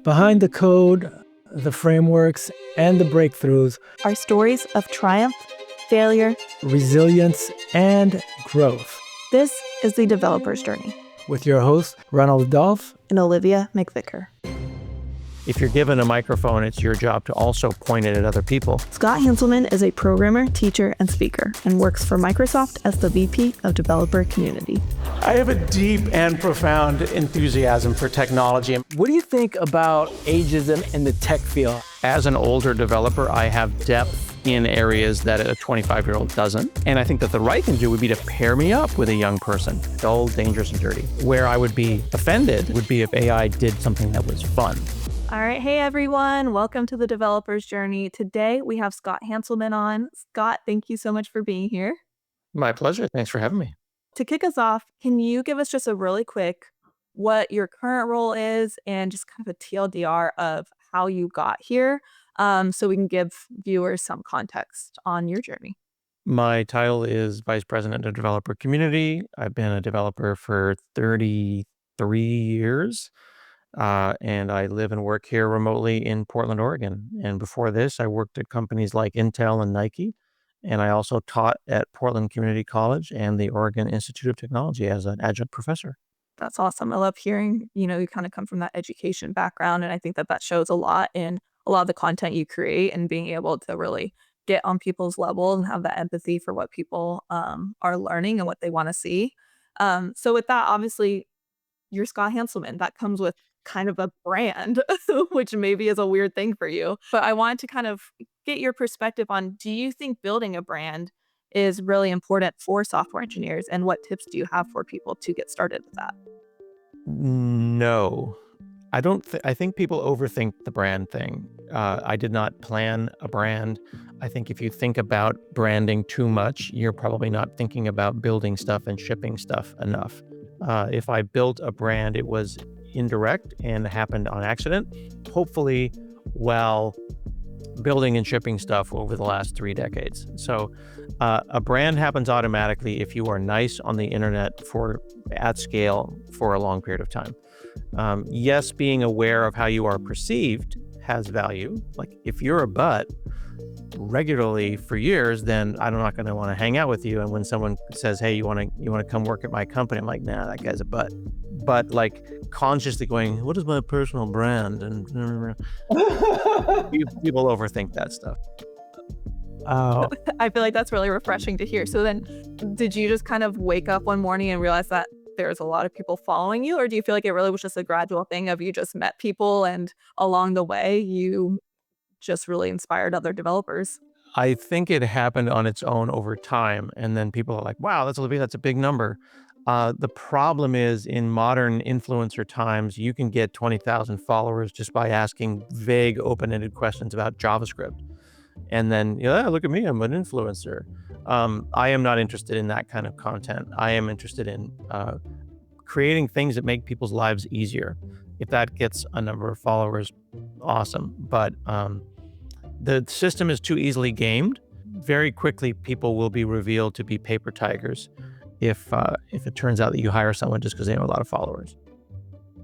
Behind the code, the frameworks, and the breakthroughs are stories of triumph, failure, resilience, and growth. This is The Developer's Journey. With your hosts, Ronald Dolph and Olivia McVicker. If you're given a microphone, it's your job to also point it at other people. Scott Hanselman is a programmer, teacher, and speaker, and works for Microsoft as the VP of Developer Community. I have a deep and profound enthusiasm for technology. What do you think about ageism in the tech field? As an older developer, I have depth in areas that a 25-year-old doesn't. And I think that the right thing to do would be to pair me up with a young person, dull, dangerous, and dirty. Where I would be offended would be if AI did something that was fun. All right. Hey, everyone. Welcome to The Developer's Journey. Today, we have Scott Hanselman on. Scott, thank you so much for being here. My pleasure. Thanks for having me. To kick us off, can you give us just a really quick what your current role is and just kind of a TLDR of how you got here so we can give viewers some context on your journey? My title is Vice President of Developer Community. I've been a developer for 33 years. And I live and work here remotely in Portland, Oregon. And before this, I worked at companies like Intel and Nike. And I also taught at Portland Community College and the Oregon Institute of Technology as an adjunct professor. That's awesome. I love hearing, you kind of come from that education background. And I think that shows a lot in a lot of the content you create and being able to really get on people's level and have that empathy for what people are learning and what they want to see. So with that, obviously, you're Scott Hanselman. That comes with kind of a brand, which maybe is a weird thing for you. But I wanted to kind of get your perspective on, do you think building a brand is really important for software engineers? And what tips do you have for people to get started with that? No, I don't. I think people overthink the brand thing. I did not plan a brand. I think if you think about branding too much, you're probably not thinking about building stuff and shipping stuff enough. If I built a brand, it was indirect and happened on accident, hopefully while building and shipping stuff over the last 3 decades. So a brand happens automatically if you are nice on the internet at scale for a long period of time. Yes, being aware of how you are perceived has value. Like if you're a butt regularly for years, then I'm not going to want to hang out with you. And when someone says, "Hey, you want to come work at my company?" I'm like, "Nah, that guy's a butt." But like consciously going, "What is my personal brand?" And people overthink that stuff. Oh, I feel like that's really refreshing to hear. So then, did you just kind of wake up one morning and realize that there's a lot of people following you, or do you feel like it really was just a gradual thing of you just met people and along the way you just really inspired other developers? I think it happened on its own over time. And then people are like, wow, that's a big number. The problem is in modern influencer times, you can get 20,000 followers just by asking vague, open-ended questions about JavaScript. And then, look at me, I'm an influencer. I am not interested in that kind of content. I am interested in creating things that make people's lives easier. If that gets a number of followers, awesome. But the system is too easily gamed. Very quickly, people will be revealed to be paper tigers if it turns out that you hire someone just because they have a lot of followers.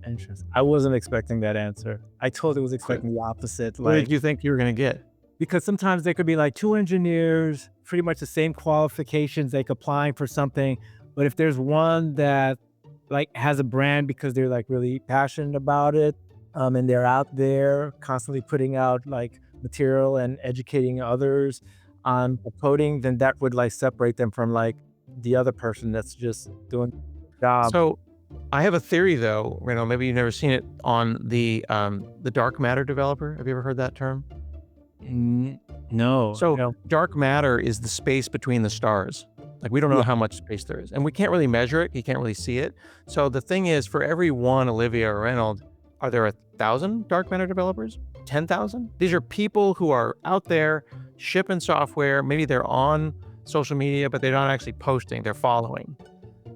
interesting. I wasn't expecting that answer. I totally was expecting the opposite. What did you think you were going to get? Because sometimes there could be like two engineers, pretty much the same qualifications, like applying for something. But if there's one that like has a brand because they're like really passionate about it, and they're out there constantly putting out like material and educating others on coding, then that would like separate them from like the other person that's just doing the job. So I have a theory though, maybe you've never seen it, on the dark matter developer. Have you ever heard that term? No. So dark matter is the space between the stars. Like we don't know how much space there is, and we can't really measure it. You can't really see it. So the thing is, for every one Olivia or Reynold, are there 1,000 dark matter developers? 10,000? These are people who are out there shipping software. Maybe they're on social media, but they're not actually posting. They're following.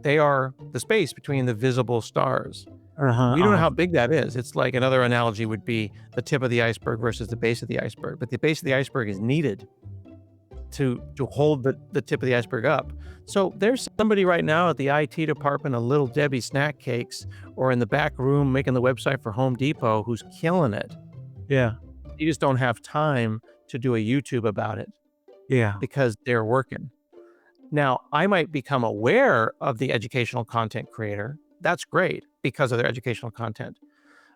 They are the space between the visible stars. We don't know how big that is. It's like another analogy would be the tip of the iceberg versus the base of the iceberg. But the base of the iceberg is needed. to hold the tip of the iceberg up. So there's somebody right now at the IT department of Little Debbie snack cakes or in the back room making the website for Home Depot who's killing it. Yeah. You just don't have time to do a YouTube about it Yeah. because they're working. Now, I might become aware of the educational content creator. That's great because of their educational content.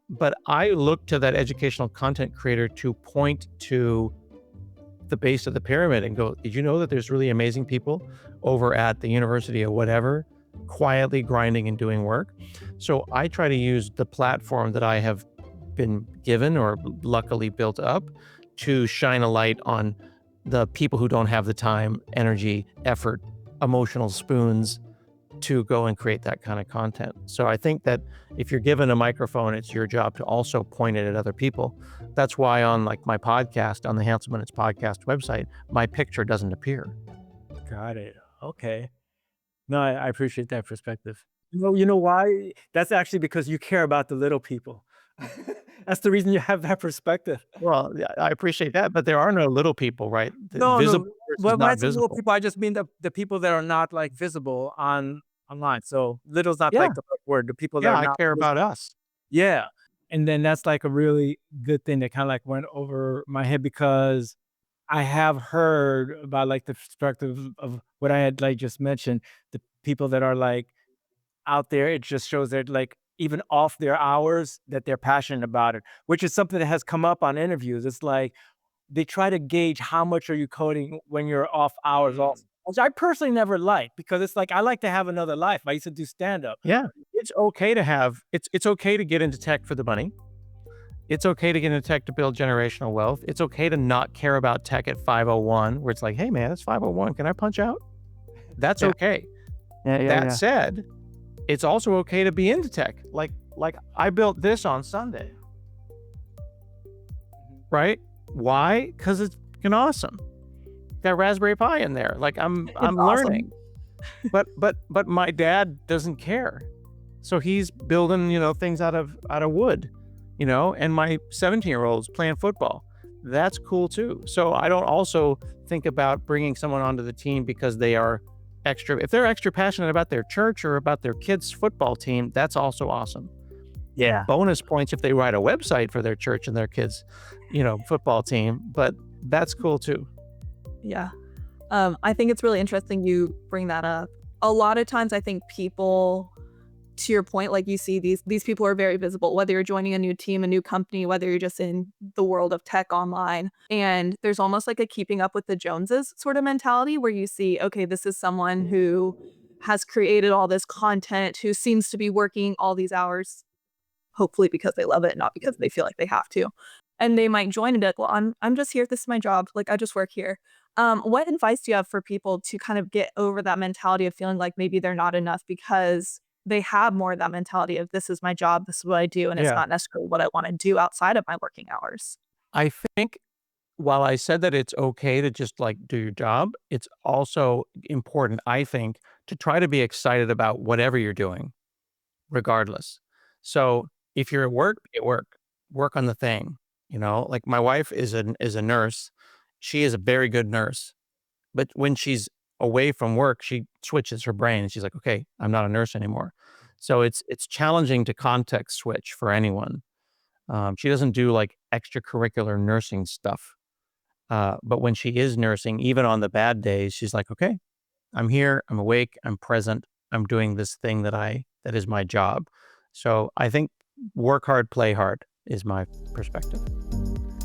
But I look to that educational content creator to point to the base of the pyramid and go, did you know that there's really amazing people over at the university or whatever, quietly grinding and doing work? So I try to use the platform that I have been given or luckily built up to shine a light on the people who don't have the time, energy, effort, emotional spoons to go and create that kind of content. So I think that if you're given a microphone, it's your job to also point it at other people. That's why on like my podcast, on the Hanselman podcast website, my picture doesn't appear. Got it. Okay. No, I appreciate that perspective. You know why? That's actually because you care about the little people. That's the reason you have that perspective. Well, yeah, I appreciate that, but there are no little people, right? The No, visible no. versus When I not say little visible. people, I just mean the people that are not like visible online. So little's not Yeah, like the right word. The people that yeah, are I not care about visible. us. Yeah. And then that's like a really good thing that kind of like went over my head because I have heard about like the perspective of what I had like just mentioned, the people that are like out there. It just shows that like even off their hours that they're passionate about it, which is something that has come up on interviews. It's like they try to gauge how much are you coding when you're off hours also, which I personally never liked because it's like I like to have another life. I used to do stand up. Yeah, it's okay to have it's okay to get into tech for the money. It's okay to get into tech to build generational wealth. It's okay to not care about tech at 501 where it's like, hey man, it's 501. Can I punch out? That's Yeah. okay. Yeah, That said, it's also okay to be into tech. Like I built this on Sunday. Right? Why? Because it's fucking awesome. Got Raspberry Pi in there. Like I'm awesome. learning. But my dad doesn't care. So he's building, things out of wood, and my 17-year-old's playing football. That's cool too. So I don't also think about bringing someone onto the team because they are if they're extra passionate about their church or about their kids' football team, that's also awesome. Yeah. Bonus points if they write a website for their church and their kids, football team, but that's cool too. Yeah. I think it's really interesting you bring that up. A lot of times I think people, to your point, like you see these people are very visible, whether you're joining a new team, a new company, whether you're just in the world of tech online. And there's almost like a keeping up with the Joneses sort of mentality where you see, okay, this is someone who has created all this content, who seems to be working all these hours, hopefully because they love it, not because they feel like they have to. And they might join and be like, well, I'm just here. This is my job. Like, I just work here. What advice do you have for people to kind of get over that mentality of feeling like maybe they're not enough because they have more of that mentality of this is my job, this is what I do, and it's Yeah. not necessarily what I want to do outside of my working hours? I think while I said that it's okay to just like do your job, it's also important, I think, to try to be excited about whatever you're doing, regardless. So if you're at work, be at work. Work on the thing. Like my wife is a nurse. She is a very good nurse. But when she's away from work, she switches her brain and she's like, okay, I'm not a nurse anymore. So it's challenging to context switch for anyone. She doesn't do like extracurricular nursing stuff. But when she is nursing, even on the bad days, she's like, okay, I'm here, I'm awake, I'm present, I'm doing this thing that is my job. So I think work hard, play hard is my perspective.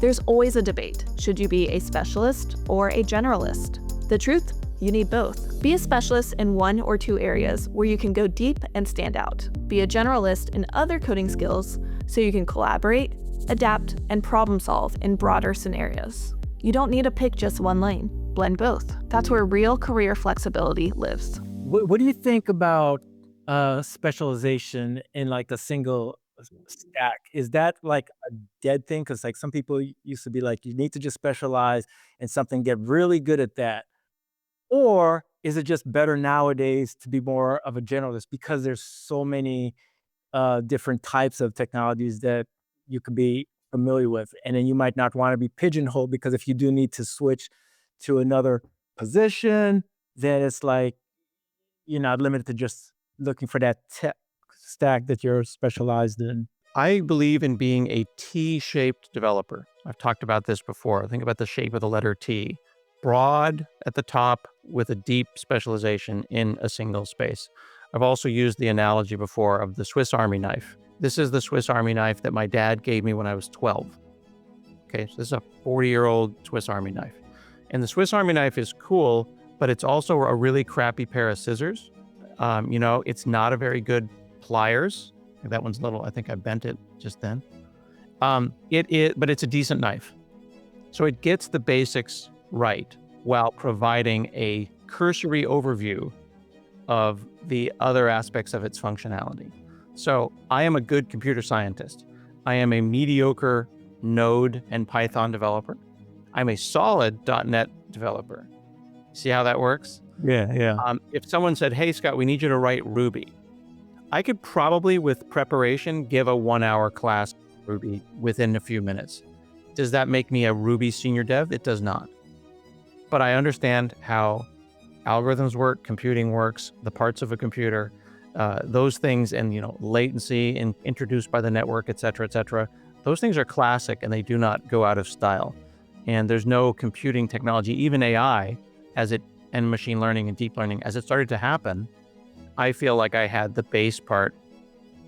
There's always a debate. Should you be a specialist or a generalist? The truth? You need both. Be a specialist in one or two areas where you can go deep and stand out. Be a generalist in other coding skills so you can collaborate, adapt, and problem solve in broader scenarios. You don't need to pick just one lane. Blend both. That's where real career flexibility lives. What do you think about specialization in like a single stack? Is that like a dead thing? Because like some people used to be like, you need to just specialize in something, get really good at that. Or is it just better nowadays to be more of a generalist because there's so many different types of technologies that you could be familiar with, and then you might not want to be pigeonholed because if you do need to switch to another position, then it's like you're not limited to just looking for that tech stack that you're specialized in. I believe in being a T-shaped developer. I've talked about this before. Think about the shape of the letter T. Broad at the top with a deep specialization in a single space. I've also used the analogy before of the Swiss Army knife. This is the Swiss Army knife that my dad gave me when I was 12. Okay, so this is a 40-year-old Swiss Army knife. And the Swiss Army knife is cool, but it's also a really crappy pair of scissors. It's not a very good pliers. That one's little, I think I bent it just then. But it's a decent knife. So it gets the basics right while providing a cursory overview of the other aspects of its functionality. So I am a good computer scientist. I am a mediocre Node and Python developer. I'm a solid .NET developer. See how that works? Yeah. If someone said, hey, Scott, we need you to write Ruby, I could probably, with preparation, give a 1-hour class Ruby within a few minutes. Does that make me a Ruby senior dev? It does not. But I understand how algorithms work, computing works, the parts of a computer, those things, and latency and introduced by the network, et cetera, those things are classic and they do not go out of style. And there's no computing technology, even AI, and machine learning and deep learning, as it started to happen, I feel like I had the base part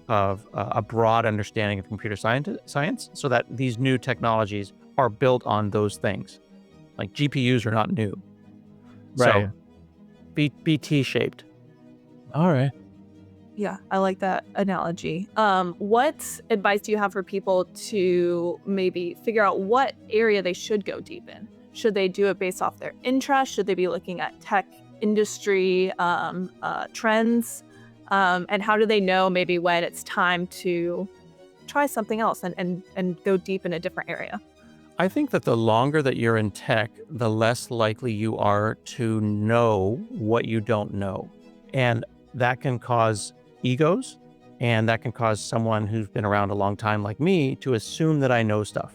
of a broad understanding of computer science so that these new technologies are built on those things. Like GPUs are not new. Right. So be T-shaped. All right. Yeah, I like that analogy. What advice do you have for people to maybe figure out what area they should go deep in? Should they do it based off their interest? Should they be looking at tech industry trends? And how do they know maybe when it's time to try something else and go deep in a different area? I think that the longer that you're in tech, the less likely you are to know what you don't know. And that can cause egos, and that can cause someone who's been around a long time like me to assume that I know stuff.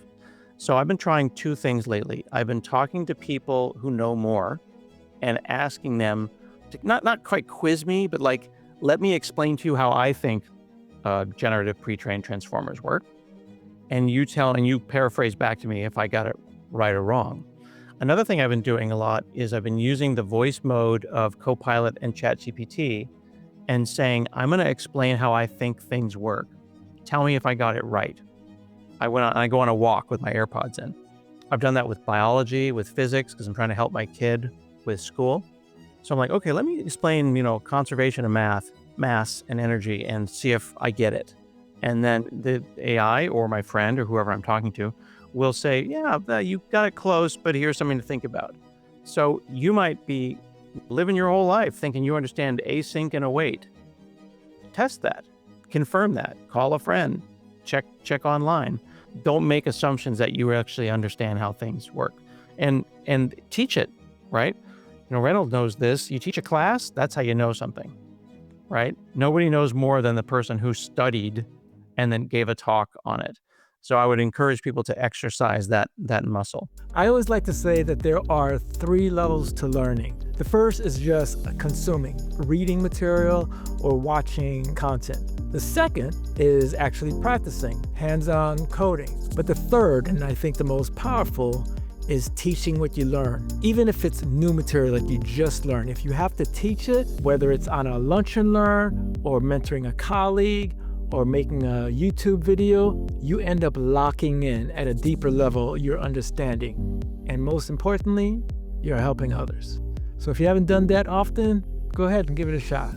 So I've been trying two things lately. I've been talking to people who know more and asking them to not quite quiz me, but like, let me explain to you how I think generative pre-trained transformers work. And you paraphrase back to me if I got it right or wrong. Another thing I've been doing a lot is I've been using the voice mode of Copilot and ChatGPT and saying, I'm going to explain how I think things work. Tell me if I got it right. I go on a walk with my AirPods in. I've done that with biology, with physics, because I'm trying to help my kid with school. So I'm like, okay, let me explain, conservation of mass and energy and see if I get it. And then the AI or my friend or whoever I'm talking to will say, yeah, you got it close, but here's something to think about. So you might be living your whole life thinking you understand async and await. Test that, confirm that, call a friend, check online. Don't make assumptions that you actually understand how things work, and teach it, right? Reynolds knows this. You teach a class, that's how you know something, right? Nobody knows more than the person who studied and then gave a talk on it. So I would encourage people to exercise that muscle. I always like to say that there are 3 levels to learning. The first is just consuming, reading material or watching content. The second is actually practicing, hands-on coding. But the third, and I think the most powerful, is teaching what you learn. Even if it's new material that you just learned, if you have to teach it, whether it's on a lunch and learn or mentoring a colleague or making a YouTube video, you end up locking in at a deeper level your understanding. And most importantly, you're helping others. So if you haven't done that often, go ahead and give it a shot.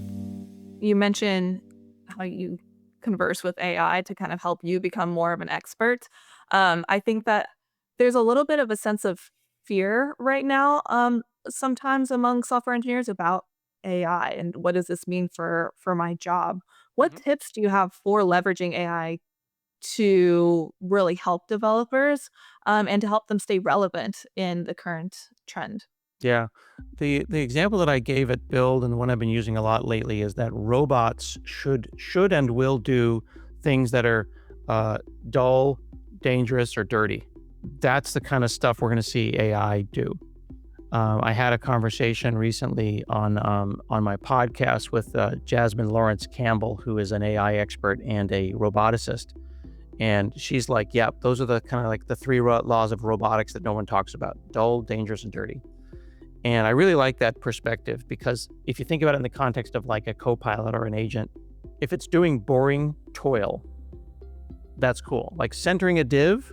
You mentioned how you converse with AI to kind of help you become more of an expert. I think that there's a little bit of a sense of fear right now, sometimes among software engineers about AI and what does this mean for my job. What tips do you have for leveraging AI to really help developers and to help them stay relevant in the current trend? Yeah. The example that I gave at Build and the one I've been using a lot lately is that robots should and will do things that are dull, dangerous, or dirty. That's the kind of stuff we're going to see AI do. I had a conversation recently on my podcast with Jasmine Lawrence Campbell, who is an AI expert and a roboticist. And she's like, yeah, those are the kind of like the three laws of robotics that no one talks about: dull, dangerous, and dirty. And I really like that perspective, because if you think about it in the context of like a copilot or an agent, if it's doing boring toil, that's cool. Like centering a div,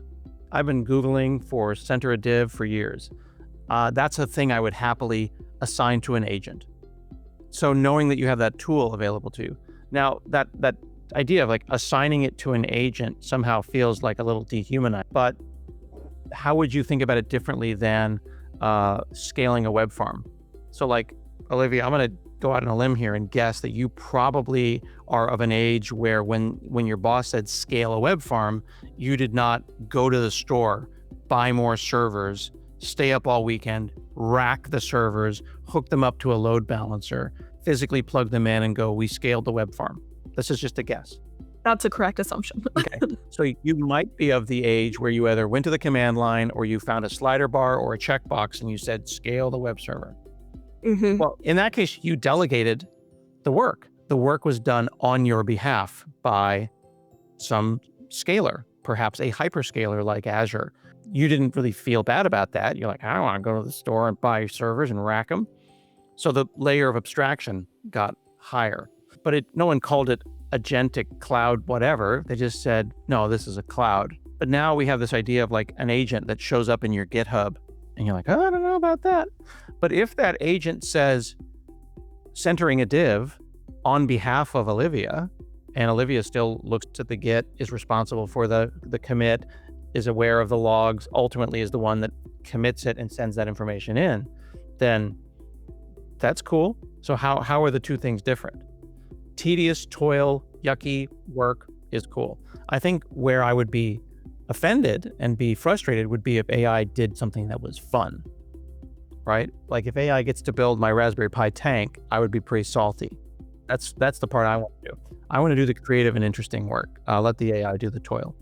I've been Googling for center a div for years. That's a thing I would happily assign to an agent. So knowing that you have that tool available to you. Now, that idea of like assigning it to an agent somehow feels like a little dehumanized, but how would you think about it differently than scaling a web farm? So like, Olivia, I'm going to go out on a limb here and guess that you probably are of an age where when your boss said scale a web farm, you did not go to the store, buy more servers, stay up all weekend, rack the servers, hook them up to a load balancer, physically plug them in and go, we scaled the web farm. This is just a guess. That's a correct assumption. Okay. So you might be of the age where you either went to the command line or you found a slider bar or a checkbox and you said, scale the web server. Mm-hmm. Well, in that case, you delegated the work. The work was done on your behalf by some scaler, perhaps a hyperscaler like Azure. You didn't really feel bad about that. You're like, I don't want to go to the store and buy servers and rack them. So the layer of abstraction got higher, but no one called it agentic cloud, whatever. They just said, no, this is a cloud. But now we have this idea of like an agent that shows up in your GitHub and you're like, oh, I don't know about that. But if that agent says centering a div on behalf of Olivia, and Olivia still looks at the Git, is responsible for the commit, is aware of the logs, ultimately is the one that commits it and sends that information in, then that's cool. So how are the two things different? Tedious, toil, yucky work is cool. I think where I would be offended and be frustrated would be if AI did something that was fun, right? Like if AI gets to build my Raspberry Pi tank, I would be pretty salty. That's the part I want to do. I want to do the creative and interesting work. Let the AI do the toil.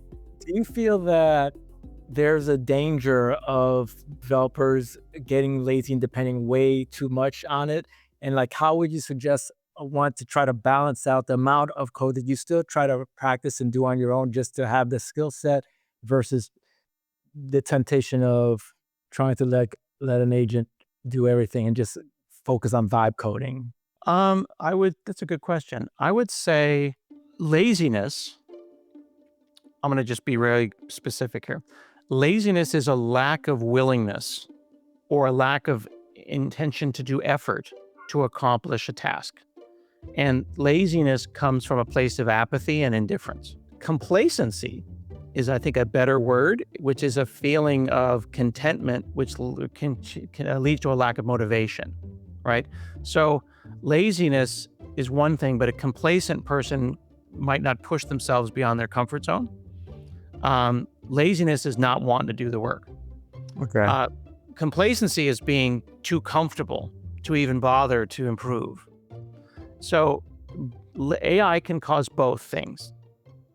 Do you feel that there's a danger of developers getting lazy and depending way too much on it? And like, how would you suggest want to try to balance out the amount of code that you still try to practice and do on your own just to have the skill set versus the temptation of trying to let an agent do everything and just focus on vibe coding? That's a good question. I would say laziness. I'm going to just be really specific here. Laziness is a lack of willingness or a lack of intention to do effort to accomplish a task. And laziness comes from a place of apathy and indifference. Complacency is, I think, a better word, which is a feeling of contentment, which can lead to a lack of motivation, right? So laziness is one thing, but a complacent person might not push themselves beyond their comfort zone. Laziness is not wanting to do the work. Okay. Complacency is being too comfortable to even bother to improve. So AI can cause both things.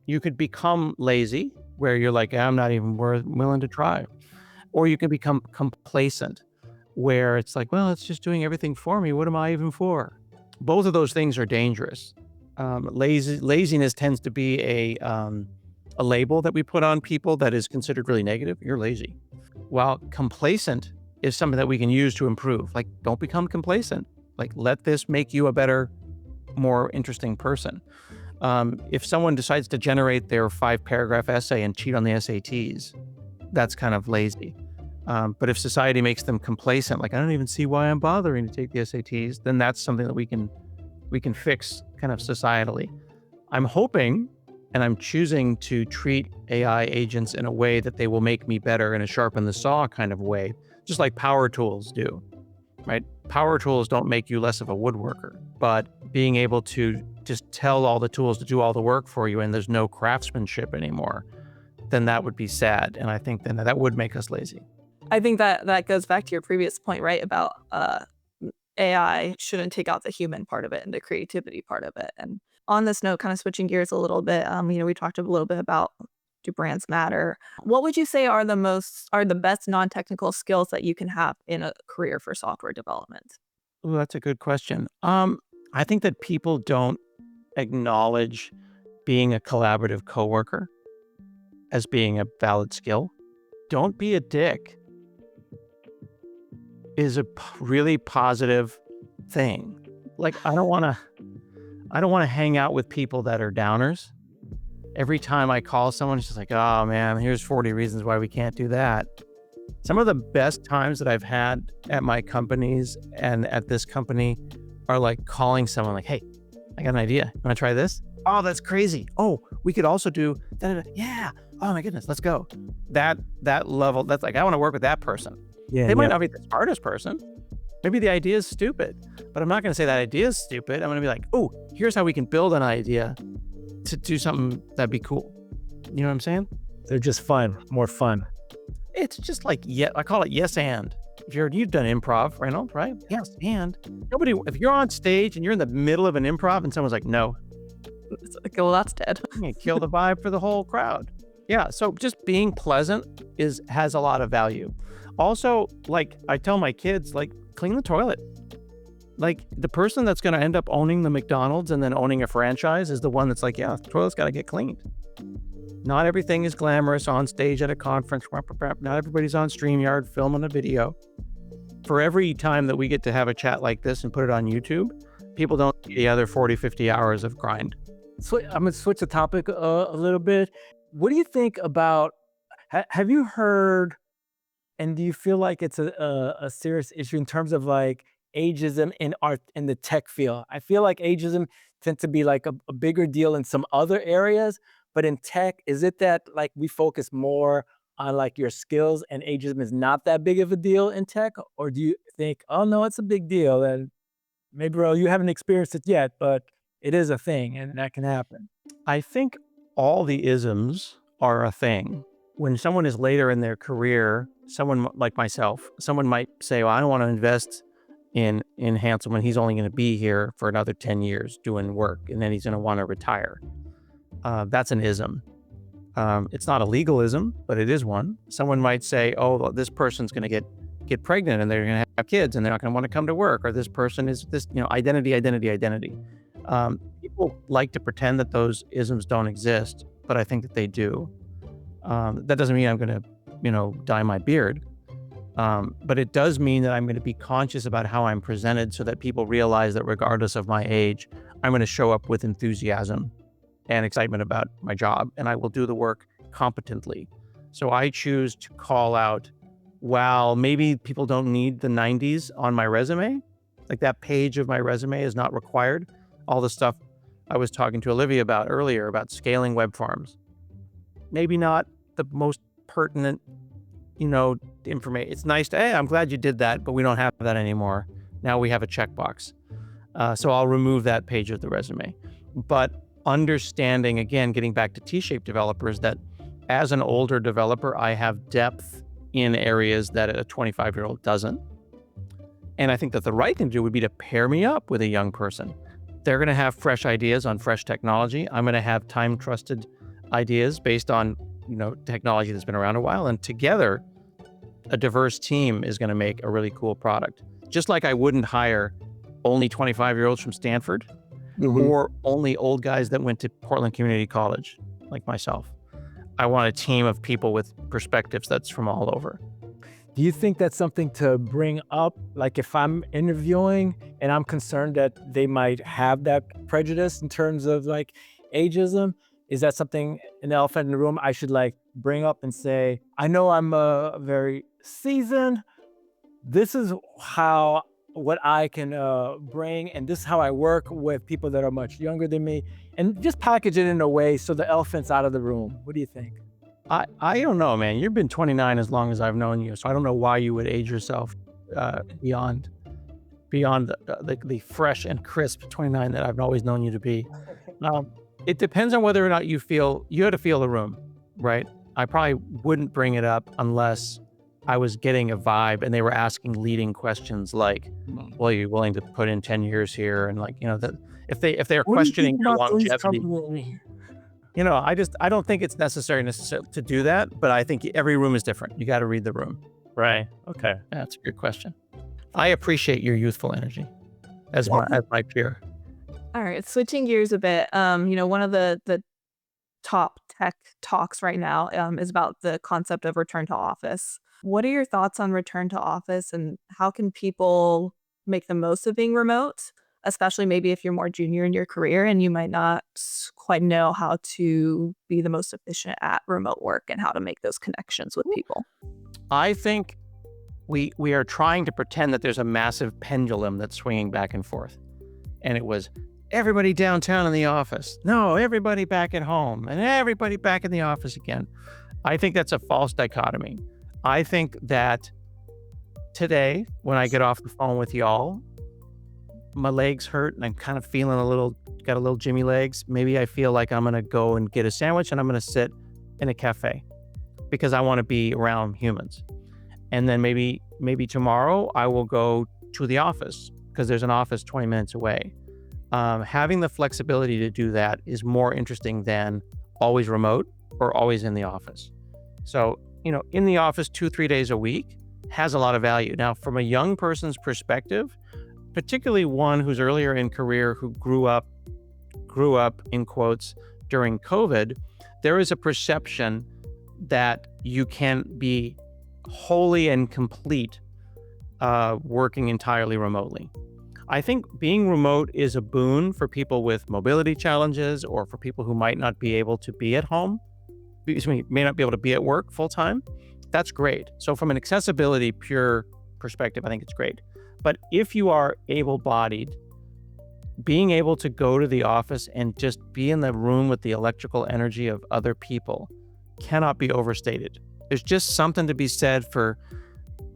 You could become lazy, where you're like, I'm not even willing to try. Or you can become complacent, where it's like, well, it's just doing everything for me. What am I even for? Both of those things are dangerous. Laziness tends to be a label that we put on people that is considered really negative. You're lazy. While complacent is something that we can use to improve. Like, don't become complacent. Like, let this make you a better, more interesting person. If someone decides to generate their 5-paragraph essay and cheat on the SATs, that's kind of lazy. But if society makes them complacent, like, I don't even see why I'm bothering to take the SATs, then that's something that we can fix kind of societally. I'm hoping, and I'm choosing to treat AI agents in a way that they will make me better in a sharpen the saw kind of way, just like power tools do, right? Power tools don't make you less of a woodworker, but being able to just tell all the tools to do all the work for you and there's no craftsmanship anymore, then that would be sad. And I think then that would make us lazy. I think that goes back to your previous point, right? About AI shouldn't take out the human part of it and the creativity part of it. And on this note, kind of switching gears a little bit, we talked a little bit about Do brands matter? What would you say are the best non-technical skills that you can have in a career for software development? Ooh, that's a good question. I think that people don't acknowledge being a collaborative coworker as being a valid skill. Don't be a dick is a really positive thing. Like, I don't want to hang out with people that are downers. Every time I call someone, it's just like, oh man, here's 40 reasons why we can't do that. Some of the best times that I've had at my companies and at this company are like calling someone like, hey, I got an idea. You want to try this? Oh, that's crazy. Oh, we could also do that. Yeah. Oh my goodness, let's go. That level, that's like, I want to work with that person. Yeah, They might not be the smartest person. Maybe the idea is stupid, but I'm not going to say that idea is stupid. I'm going to be like, oh, here's how we can build an idea to do something that'd be cool. You know what I'm saying? they're just fun, more fun. It's just like, yeah, I call it yes and. If you've done improv, right? Yes and. Nobody, if you're on stage and you're in the middle of an improv and someone's like, no, It's like, well, that's dead. you kill the vibe for the whole crowd. Yeah, so just being pleasant has a lot of value. Also, like I tell my kids, like clean the toilet. Like the person that's going to end up owning the McDonald's and then owning a franchise is the one that's like, yeah, the toilet's got to get cleaned. Not everything is glamorous on stage at a conference. Not everybody's on StreamYard filming a video. For every time that we get to have a chat like this and put it on YouTube, people don't see the other 40, 50 hours of grind. So I'm gonna switch the topic a little bit. What do you think about? Have you heard? And do you feel like it's a serious issue in terms of like ageism in art in the tech field? I feel like ageism tends to be like a bigger deal in some other areas, but in tech, is it that like we focus more on like your skills and ageism is not that big of a deal in tech? Or do you think, oh no, it's a big deal and maybe, bro, you haven't experienced it yet, but it is a thing and that can happen. I think all the isms are a thing. When someone is later in their career, someone like myself, someone might say, well, I don't want to invest in Hanselman. He's only going to be here for another 10 years doing work, and then he's going to want to retire. That's an ism. It's not a legalism, but it is one. Someone might say, oh, well, this person's going to get pregnant and they're going to have kids and they're not going to want to come to work, or this person is this, identity. People like to pretend that those isms don't exist, but I think that they do. That doesn't mean I'm going to, dye my beard. But it does mean that I'm going to be conscious about how I'm presented so that people realize that regardless of my age, I'm going to show up with enthusiasm and excitement about my job, and I will do the work competently. So I choose to call out, while maybe people don't need the 90s on my resume, like that page of my resume is not required. All the stuff I was talking to Olivia about earlier about scaling web farms, maybe not the most pertinent, information. It's nice to, hey, I'm glad you did that, but we don't have that anymore. Now we have a checkbox. So I'll remove that page of the resume. But understanding, again, getting back to T-shaped developers, that as an older developer, I have depth in areas that a 25-year-old doesn't. And I think that the right thing to do would be to pair me up with a young person. They're going to have fresh ideas on fresh technology. I'm going to have time-trusted ideas based on, technology that's been around a while. And together, a diverse team is going to make a really cool product. Just like I wouldn't hire only 25-year-olds from Stanford or only old guys that went to Portland Community College, like myself. I want a team of people with perspectives that's from all over. Do you think that's something to bring up? Like if I'm interviewing and I'm concerned that they might have that prejudice in terms of like ageism, is that something, an elephant in the room, I should like bring up and say, I know I'm very seasoned. This is what I can bring, and this is how I work with people that are much younger than me, and just package it in a way so the elephant's out of the room. What do you think? I don't know, man. You've been 29 as long as I've known you, so I don't know why you would age yourself beyond the fresh and crisp 29 that I've always known you to be. It depends on whether or not you had to feel the room, right? I probably wouldn't bring it up unless I was getting a vibe and they were asking leading questions like, well, are you willing to put in 10 years here? And like, if they're questioning your longevity. I don't think it's necessary to do that, but I think every room is different. You got to read the room. Right. Okay. That's a good question. I appreciate your youthful energy as my peer. All right, switching gears a bit. One of the top tech talks right now is about the concept of return to office. What are your thoughts on return to office, and how can people make the most of being remote, especially maybe if you're more junior in your career and you might not quite know how to be the most efficient at remote work and how to make those connections with people? I think we are trying to pretend that there's a massive pendulum that's swinging back and forth. And it was everybody downtown in the office. No, everybody back at home, and everybody back in the office again. I think that's a false dichotomy. I think that today, when I get off the phone with y'all, my legs hurt and I'm kind of feeling got a little Jimmy legs. Maybe I feel like I'm going to go and get a sandwich and I'm going to sit in a cafe because I want to be around humans. And then maybe tomorrow I will go to the office because there's an office 20 minutes away. Having the flexibility to do that is more interesting than always remote or always in the office. So, in the office 2-3 days a week has a lot of value. Now, from a young person's perspective, particularly one who's earlier in career, who grew up in quotes during COVID, there is a perception that you can't be wholly and complete working entirely remotely. I think being remote is a boon for people with mobility challenges or for people who might not be able to be at home, may not be able to be at work full time. That's great. So from an accessibility pure perspective, I think it's great. But if you are able-bodied, being able to go to the office and just be in the room with the electrical energy of other people cannot be overstated. There's just something to be said for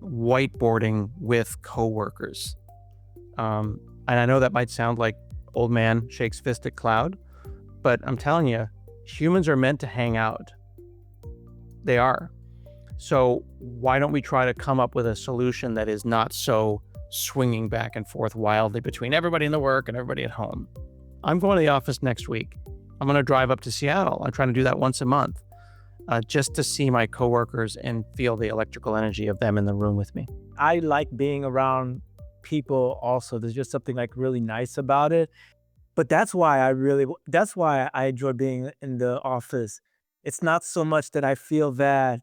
whiteboarding with coworkers. And I know that might sound like old man shakes fist at cloud, but I'm telling you, humans are meant to hang out. They are. So why don't we try to come up with a solution that is not so swinging back and forth wildly between everybody in the work and everybody at home? I'm going to the office next week. I'm going to drive up to Seattle. I'm trying to do that once a month, just to see my coworkers and feel the electrical energy of them in the room with me. I like being around people also. There's just something like really nice about it. But that's why I enjoy being in the office. It's not so much that I feel that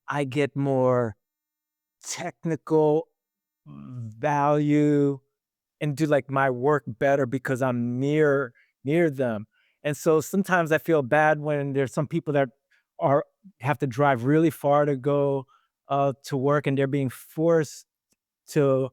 I get more technical value and do like my work better because I'm near them. And so sometimes I feel bad when there's some people that have to drive really far to go to work, and they're being forced to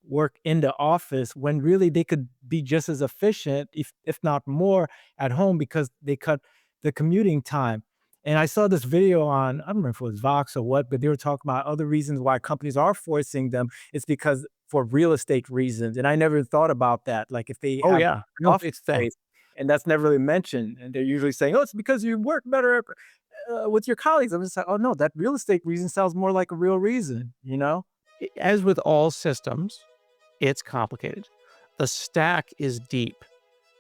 work in the office when really they could be just as efficient, if not more, at home because they cut the commuting time. And I saw this video on, I don't remember if it was Vox or what, but they were talking about other reasons why companies are forcing them. It's because for real estate reasons. And I never thought about that. Like if they have an office space, and that's never really mentioned. And they're usually saying, oh, it's because you work better with your colleagues. I'm just like, oh no, that real estate reason sounds more like a real reason, As with all systems, it's complicated. The stack is deep.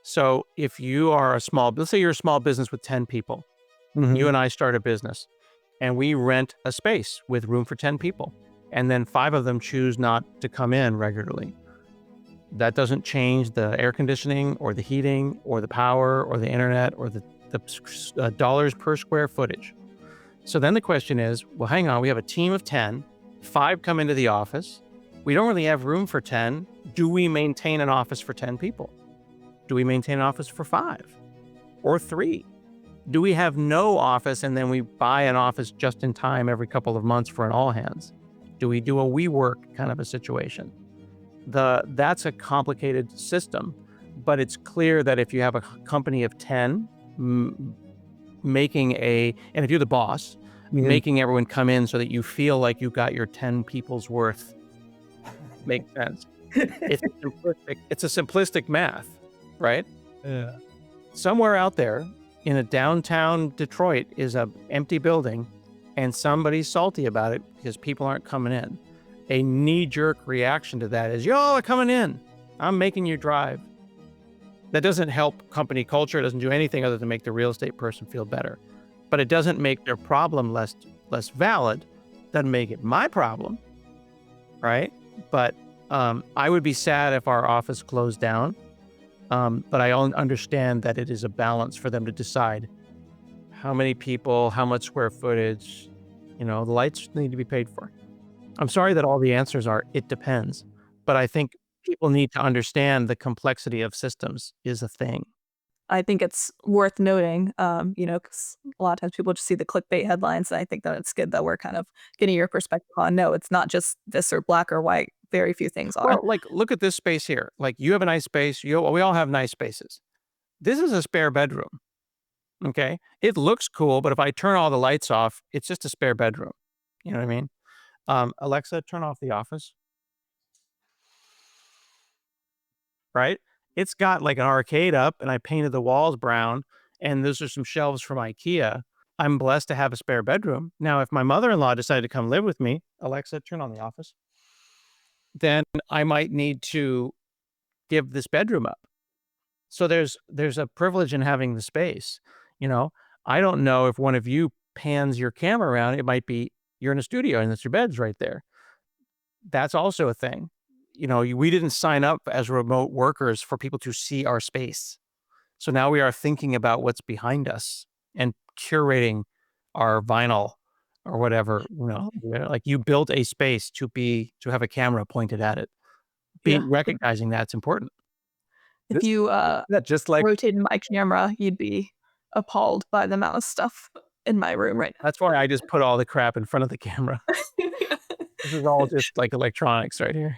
So if you are let's say you're a small business with 10 people, you and I start a business and we rent a space with room for 10 people. And then 5 of them choose not to come in regularly. That doesn't change the air conditioning or the heating or the power or the internet or the dollars per square footage. So then the question is, well, hang on, we have a team of 10, 5 come into the office. We don't really have room for 10. Do we maintain an office for 10 people? Do we maintain an office for 5 or 3? Do we have no office and then we buy an office just in time every couple of months for an all hands? Do we do a WeWork kind of a situation? That's a complicated system, but it's clear that if you have a company of 10 and if you're the boss, making everyone come in so that you feel like you got your 10 people's worth makes sense. It's a simplistic math, right? Yeah. Somewhere out there in a downtown Detroit is an empty building and somebody's salty about it because people aren't coming in. A knee-jerk reaction to that is, y'all are coming in. I'm making you drive. That doesn't help company culture. It doesn't do anything other than make the real estate person feel better. But it doesn't make their problem less valid. Doesn't make it my problem, right? But I would be sad if our office closed down. But I understand that it is a balance for them to decide how many people, how much square footage, the lights need to be paid for. I'm sorry that all the answers are, it depends. But I think people need to understand the complexity of systems is a thing. I think it's worth noting, because a lot of times people just see the clickbait headlines, and I think that it's good that we're kind of getting your perspective on, no, it's not just this or black or white. Very few things are. Well, like, look at this space here. Like, you have a nice space. We all have nice spaces. This is a spare bedroom. Okay? It looks cool, but if I turn all the lights off, it's just a spare bedroom. You know what I mean? Alexa, turn off the office. Right? It's got like an arcade up, and I painted the walls brown, and those are some shelves from IKEA. I'm blessed to have a spare bedroom. Now, if my mother-in-law decided to come live with me, Alexa, turn on the office, then I might need to give this bedroom up. So there's a privilege in having the space. I don't know if one of you pans your camera around, it might be you're in a studio and it's your bed's right there. That's also a thing. We didn't sign up as remote workers for people to see our space. So now we are thinking about what's behind us and curating our vinyl or whatever, like you built a space to have a camera pointed at it. Recognizing that's important. If you just like rotated my camera, you'd be appalled by the amount of stuff in my room right now. That's why I just put all the crap in front of the camera. This is all just like electronics right here.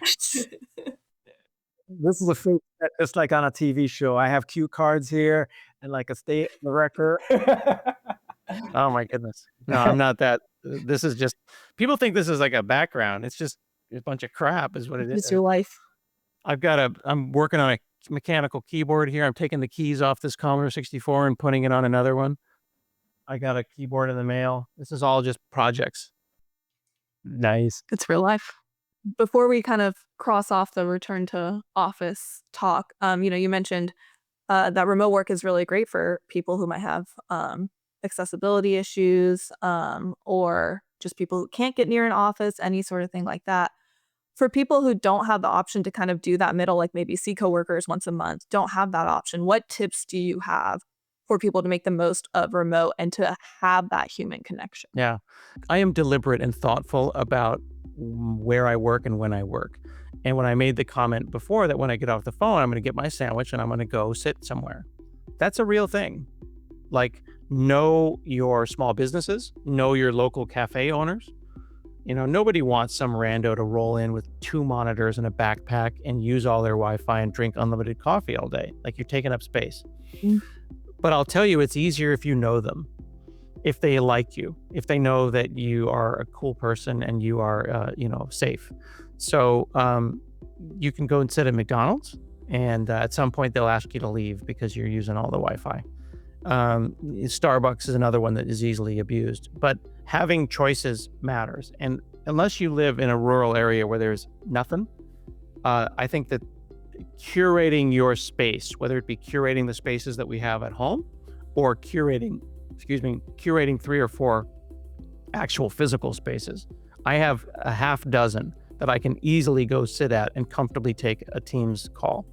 This is a thing that it's like on a TV show. I have cue cards here and like a state record. Oh my goodness. No, I'm not that. This is just, people think this is like a background. It's just a bunch of crap is what it is. It's your life. I'm working on a mechanical keyboard here. I'm taking the keys off this Commodore 64 and putting it on another one. I got a keyboard in the mail. This is all just projects. Nice. It's real life. Before we kind of cross off the return to office talk, you mentioned that remote work is really great for people who might have accessibility issues or just people who can't get near an office, any sort of thing like that. For people who don't have the option to kind of do that middle, like maybe see coworkers once a month, don't have that option, what tips do you have for people to make the most of remote and to have that human connection? Yeah. I am deliberate and thoughtful about where I work and when I work. And when I made the comment before that when I get off the phone, I'm going to get my sandwich and I'm going to go sit somewhere. That's a real thing. Like, know your small businesses, know your local cafe owners. Nobody wants some rando to roll in with 2 monitors and a backpack and use all their Wi-Fi and drink unlimited coffee all day. Like, you're taking up space. Mm. But I'll tell you, it's easier if you know them, if they like you, if they know that you are a cool person and you are, safe. So you can go and sit at McDonald's, and at some point they'll ask you to leave because you're using all the Wi-Fi. Starbucks is another one that is easily abused, but having choices matters. And unless you live in a rural area where there's nothing, I think that curating your space, whether it be curating the spaces that we have at home or curating 3 or 4 actual physical spaces. I have a half dozen that I can easily go sit at and comfortably take a Teams call.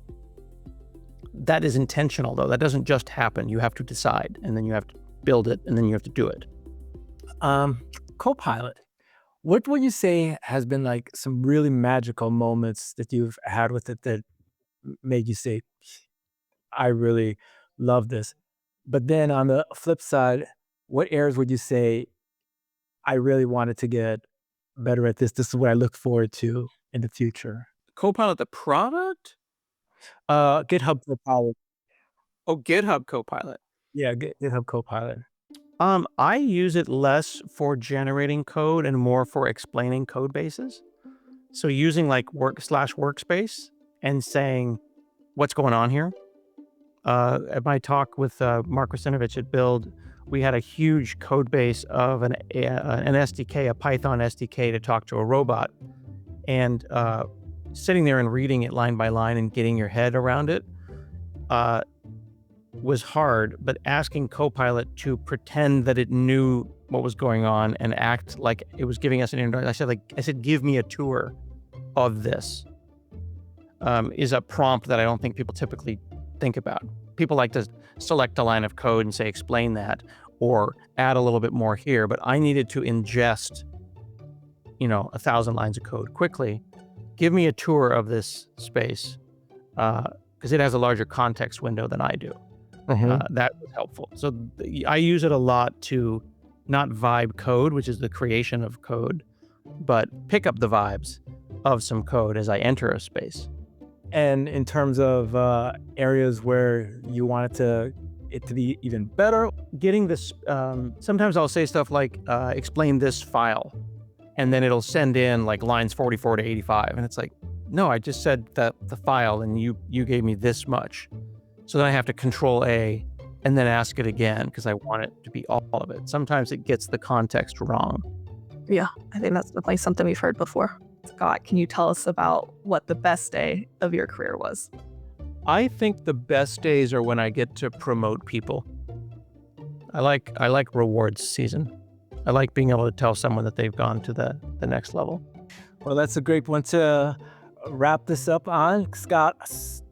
That is intentional, though. That doesn't just happen. You have to decide, and then you have to build it, and then you have to do it. Copilot. What would you say has been like some really magical moments that you've had with it that made you say, I really love this? But then on the flip side, what areas would you say, I really wanted to get better at this? This is what I look forward to in the future. Copilot, the product? GitHub Copilot. Oh, GitHub Copilot. Yeah, GitHub Copilot. I use it less for generating code and more for explaining code bases. So using like workspace and saying, what's going on here? At my talk with Mark Rasinovich at Build, we had a huge code base of an SDK, a Python SDK to talk to a robot. And sitting there and reading it line by line and getting your head around it, was hard, but asking Copilot to pretend that it knew what was going on and act like it was giving us an introduction. I said, give me a tour of this, is a prompt that I don't think people typically think about. People like to select a line of code and say, explain that, or add a little bit more here. But I needed to ingest, 1,000 lines of code quickly. Give me a tour of this space, because it has a larger context window than I do. That was helpful. So I use it a lot to not vibe code, which is the creation of code, but pick up the vibes of some code as I enter a space. And in terms of areas where you wanted it to be even better, Getting this, sometimes I'll say stuff like, explain this file, and then it'll send in like lines 44 to 85. And it's like, no, I just said that the file and you gave me this much. So then I have to control A and then ask it again because I want it to be all of it. Sometimes it gets the context wrong. Yeah, I think that's definitely something we've heard before. Scott, can you tell us about what the best day of your career was? I think the best days are when I get to promote people. I like rewards season. I like being able to tell someone that they've gone to the next level. well, that's a great one to wrap this up on. Scott,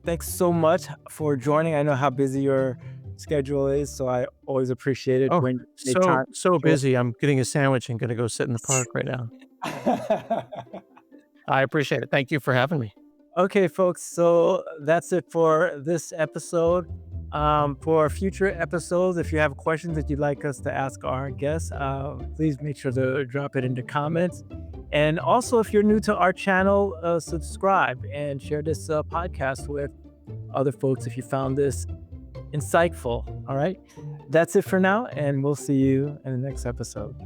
thanks so much for joining. I know how busy your schedule is, so I always appreciate it when you make time. So busy. I'm getting a sandwich and gonna go sit in the park right now. I appreciate it. Thank you for having me. Okay, folks, so that's it for this episode. For future episodes, if you have questions that you'd like us to ask our guests, please make sure to drop it in the comments. And also, if you're new to our channel, subscribe and share this podcast with other folks if you found this insightful. All right, that's it for now, and we'll see you in the next episode.